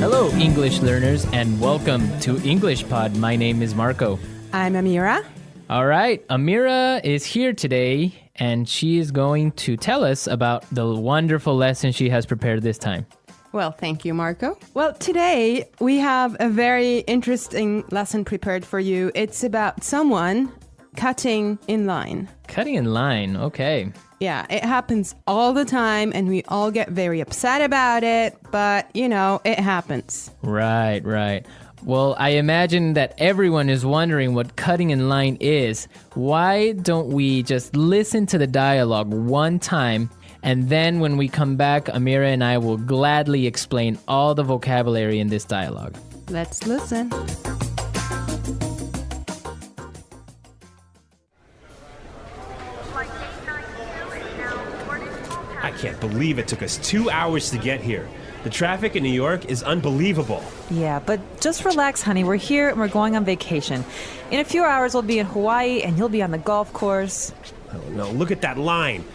Hello, English learners, and welcome to English Pod. My name is Marco. I'm Amira. All right, Amira is here today, and she is going to tell us about the wonderful lesson she has prepared this time. Well, thank you, Marco. Well, today we have a very interesting lesson prepared for you. It's about someone cutting in line. Cutting in line, okay. Yeah, it happens all the time and we all get very upset about it, but it happens. Right. Well, I imagine that everyone is wondering what cutting in line is. Why don't we just listen to the dialogue one time, and then when we come back, Amira and I will gladly explain all the vocabulary in this dialogue. Let's listen. I can't believe it took us 2 hours to get here. The traffic in New York is unbelievable. Yeah, but just relax, honey. We're here and we're going on vacation. In a few hours, we'll be in Hawaii and you'll be on the golf course. Oh no, look at that line.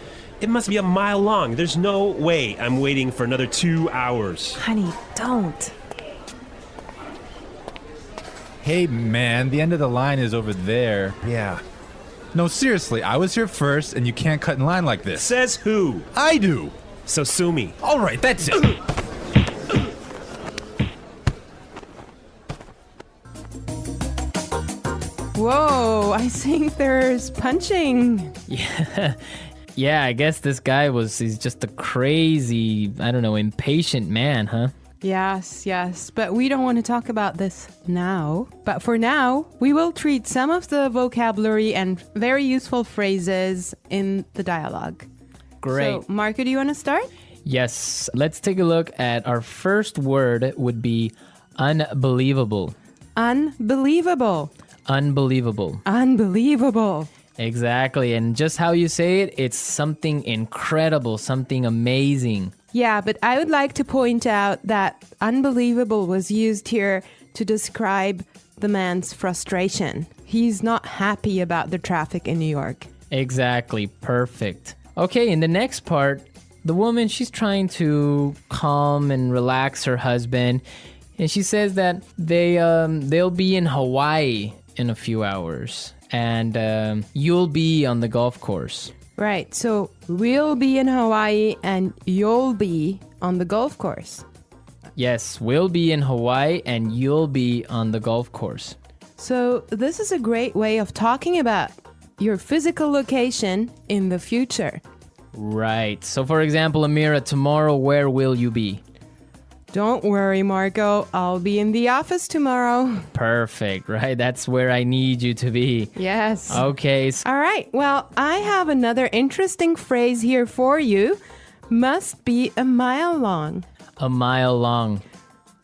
It must be a mile long. There's no way I'm waiting for another 2 hours. Honey, don't. Hey, man, the end of the line is over there. Yeah. No, seriously, I was here first, and you can't cut in line like this. Says who? I do. So sue me. All right, that's it. Whoa, I think there's punching. Yeah, I guess this guy he's just a crazy, impatient man, huh? Yes, but we don't want to talk about this now. But for now, we will treat some of the vocabulary and very useful phrases in the dialogue. Great. So, Marco, do you want to start? Yes, let's take a look at our first word would be unbelievable. Unbelievable. Unbelievable. Unbelievable. Exactly, and just how you say it, it's something incredible, something amazing. Yeah, but I would like to point out that unbelievable was used here to describe the man's frustration. He's not happy about the traffic in New York. Exactly, perfect. Okay, in the next part, the woman, she's trying to calm and relax her husband, and she says that they'll be in Hawaii in a few hours, and you'll be on the golf course. Right, so we'll be in Hawaii and you'll be on the golf course. Yes, we'll be in Hawaii and you'll be on the golf course. So this is a great way of talking about your physical location in the future. Right. So for example, Amira, tomorrow, where will you be? Don't worry, Marco. I'll be in the office tomorrow. Perfect, right? That's where I need you to be. Yes. Okay. All right. Well, I have another interesting phrase here for you. Must be a mile long. A mile long.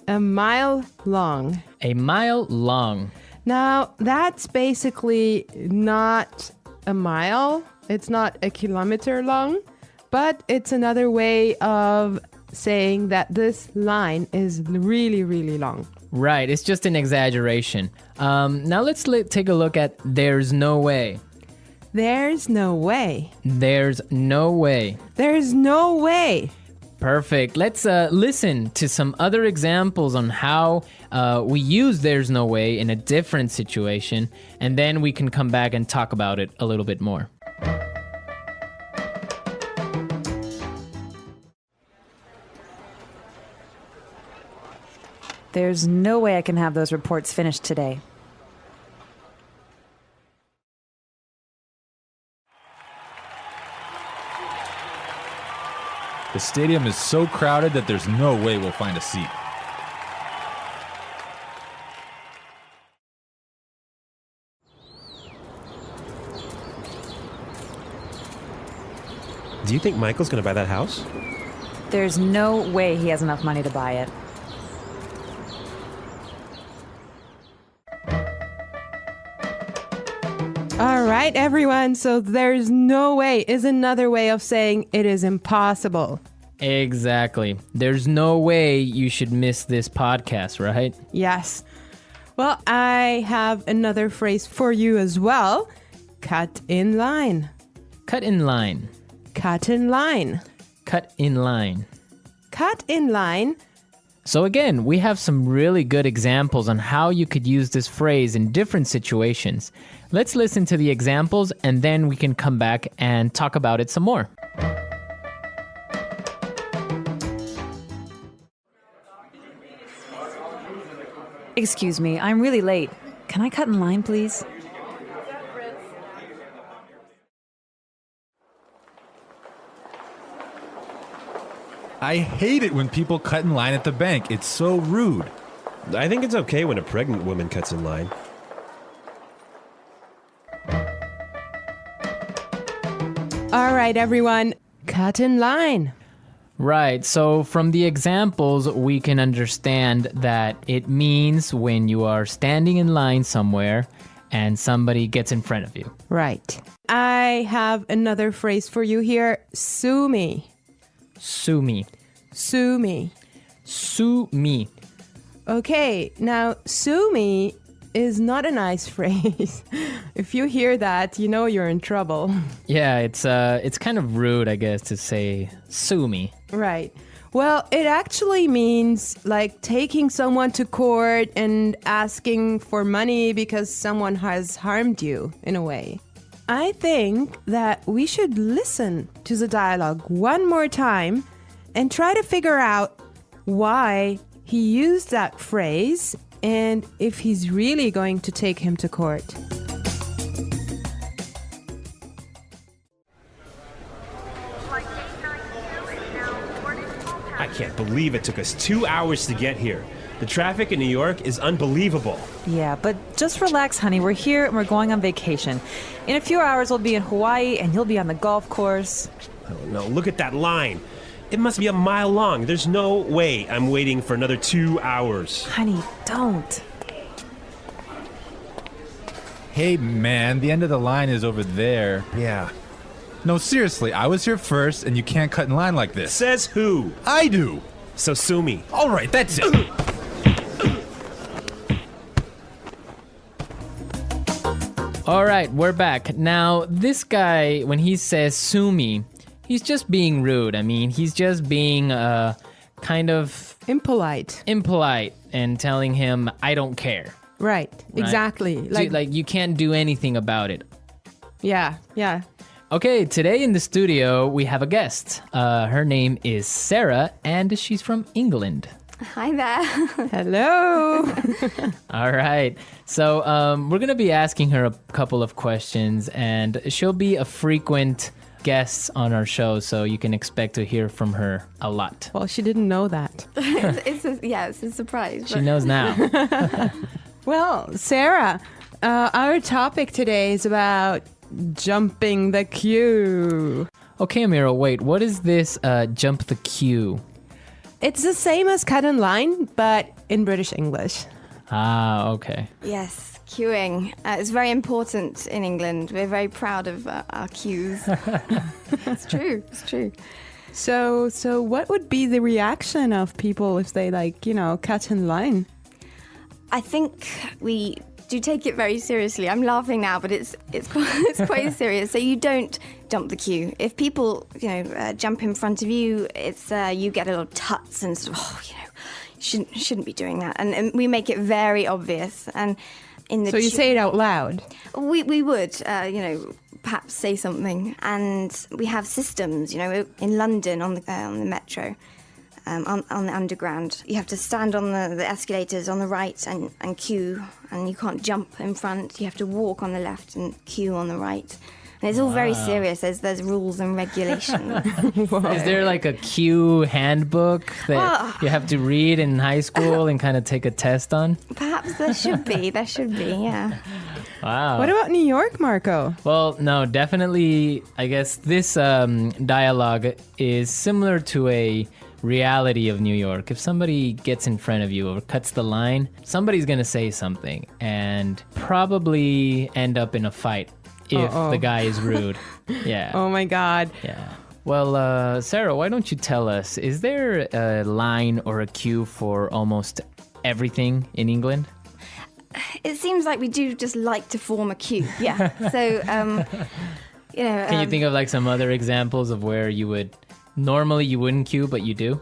A mile long. A mile long. Now, that's basically not a mile. It's not a kilometer long, but it's another way of saying that this line is really, really long. Right, it's just an exaggeration. Now let's take a look at there's no way. There's no way. There's no way. There's no way. Perfect. Let's listen to some other examples on how we use there's no way in a different situation, and then we can come back and talk about it a little bit more. There's no way I can have those reports finished today. The stadium is so crowded that there's no way we'll find a seat. Do you think Michael's gonna buy that house? There's no way he has enough money to buy it. All right, everyone. So there's no way is another way of saying it is impossible. Exactly. There's no way you should miss this podcast, right? Yes. Well, I have another phrase for you as well. Cut in line. Cut in line. Cut in line. Cut in line. Cut in line So again, we have some really good examples on how you could use this phrase in different situations. Let's listen to the examples and then we can come back and talk about it some more. Excuse me, I'm really late. Can I cut in line, please? I hate it when people cut in line at the bank. It's so rude. I think it's okay when a pregnant woman cuts in line. All right, everyone, cut in line. Right, so from the examples, we can understand that it means when you are standing in line somewhere and somebody gets in front of you. Right. I have another phrase for you here. Sue me. Sue me. Sue me. Sue me. Okay, now sue me is not a nice phrase. If you hear that, you know you're in trouble. Yeah, it's kind of rude, I guess, to say sue me. Right. Well, it actually means like taking someone to court and asking for money because someone has harmed you in a way. I think that we should listen to the dialogue one more time and try to figure out why he used that phrase and if he's really going to take him to court. I can't believe it took us 2 hours to get here. The traffic in New York is unbelievable. Yeah, but just relax, honey. We're here and we're going on vacation. In a few hours, we'll be in Hawaii and you'll be on the golf course. Oh no, look at that line. It must be a mile long. There's no way I'm waiting for another 2 hours. Honey, don't. Hey, man, the end of the line is over there. Yeah. No, seriously, I was here first and you can't cut in line like this. Says who? I do. So sue me. All right, that's it. All right, we're back. Now, this guy, when he says sue me, he's just being rude. I mean, he's just being kind of Impolite. impolite and telling him, I don't care. Right. Exactly. Like you can't do anything about it. Yeah. Okay, today in the studio, we have a guest. Her name is Sarah, and she's from England. Hi there. Hello. All right. So we're going to be asking her a couple of questions, and she'll be a frequent guest on our show, so you can expect to hear from her a lot. Well, she didn't know that. it's a surprise. She knows now. Well, Sarah, our topic today is about jumping the queue. Okay, Amira, wait. What is this jump the queue? It's the same as cut in line, but in British English. Ah, okay. Yes, queuing. It's very important in England. We're very proud of our queues. It's true. So what would be the reaction of people if they cut in line? I think we do take it very seriously. I'm laughing now, but it's quite serious. So you don't jump the queue. If people jump in front of you, it's you get a little tuts and sort of, shouldn't be doing that. And we make it very obvious. And in the So you say it out loud. We would perhaps say something. And we have systems. In London on the metro. On the underground, you have to stand on the escalators on the right and queue, and you can't jump in front. You have to walk on the left and queue on the right. And it's all very serious. There's rules and regulations. Is there like a queue handbook that you have to read in high school and kind of take a test on? Perhaps there should be, yeah. Wow. What about New York, Marco? Well, no, definitely, I guess this dialogue is similar to a reality of New York. If somebody gets in front of you or cuts the line, somebody's going to say something and probably end up in a fight if the guy is rude. Yeah. Oh my God. Yeah. Well, Sarah, why don't you tell us, is there a line or a queue for almost everything in England? It seems like we do just like to form a queue. Yeah. So, Can you think of like some other examples of where you would normally you wouldn't queue, but you do?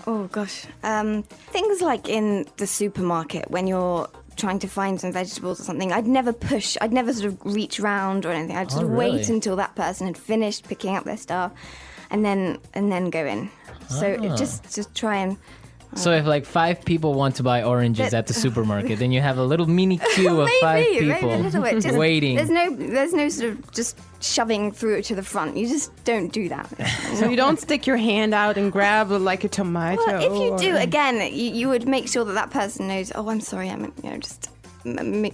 Oh gosh. Things like in the supermarket when you're trying to find some vegetables or something, I'd never sort of reach round or anything. I'd sort of really? wait until that person had finished picking up their stuff and then go in. So just try and So if like 5 people want to buy oranges at the supermarket, then you have a little mini queue of 5 people maybe a little bit. Just, waiting. There's no sort of just shoving through to the front. You just don't do that. So you don't stick your hand out and grab like a tomato. Well, if you do, or- again, you would make sure that person knows. Oh, I'm sorry, I'm just in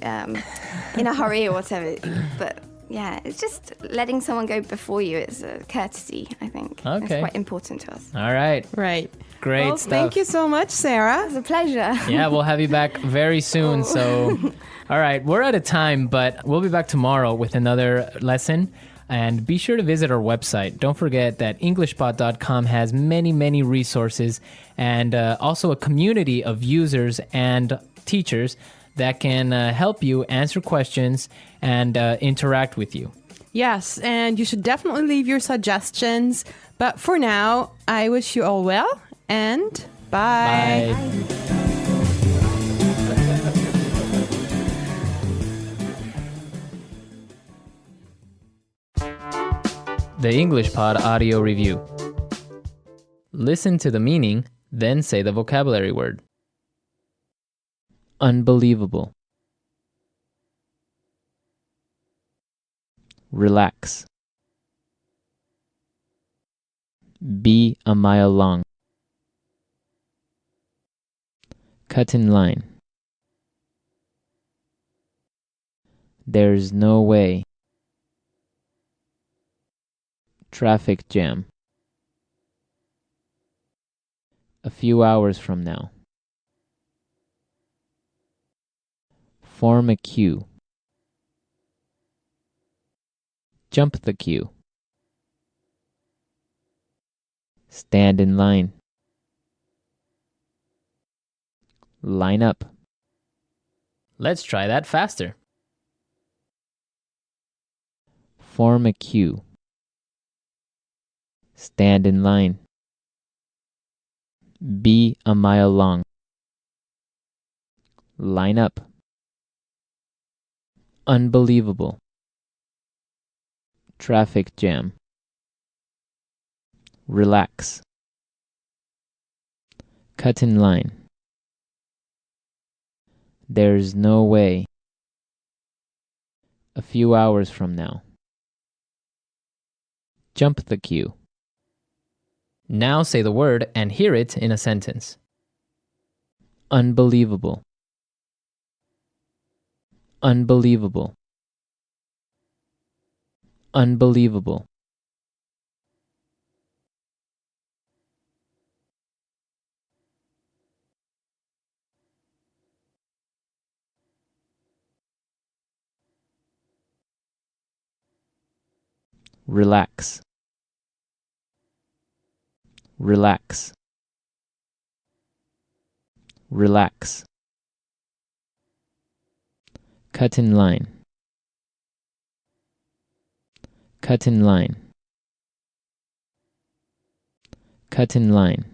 a hurry or whatever. But yeah, it's just letting someone go before you. It's a courtesy, I think. Okay. It's quite important to us. All right. Right. Great Well, stuff. thank you so much, Sarah. It's a pleasure. Yeah, we'll have you back very soon. So, all right, we're out of time, but we'll be back tomorrow with another lesson. And be sure to visit our website. Don't forget that EnglishPod.com has many, many resources and also a community of users and teachers that can help you answer questions and interact with you. Yes, and you should definitely leave your suggestions. But for now, I wish you all well and bye. Bye. The English Pod Audio Review. Listen to the meaning, then say the vocabulary word. Unbelievable. Relax. Be a mile long. Cut in line. There's no way. Traffic jam. A few hours from now. Form a queue. Jump the queue. Stand in line. Line up. Let's try that faster. Form a queue. Stand in line. Be a mile long. Line up. Unbelievable. Traffic jam. Relax. Cut in line. There's no way. A few hours from now. Jump the queue. Now say the word and hear it in a sentence. Unbelievable. Unbelievable. Unbelievable. Relax. Relax. Relax. Cut in line. Cut in line. Cut in line.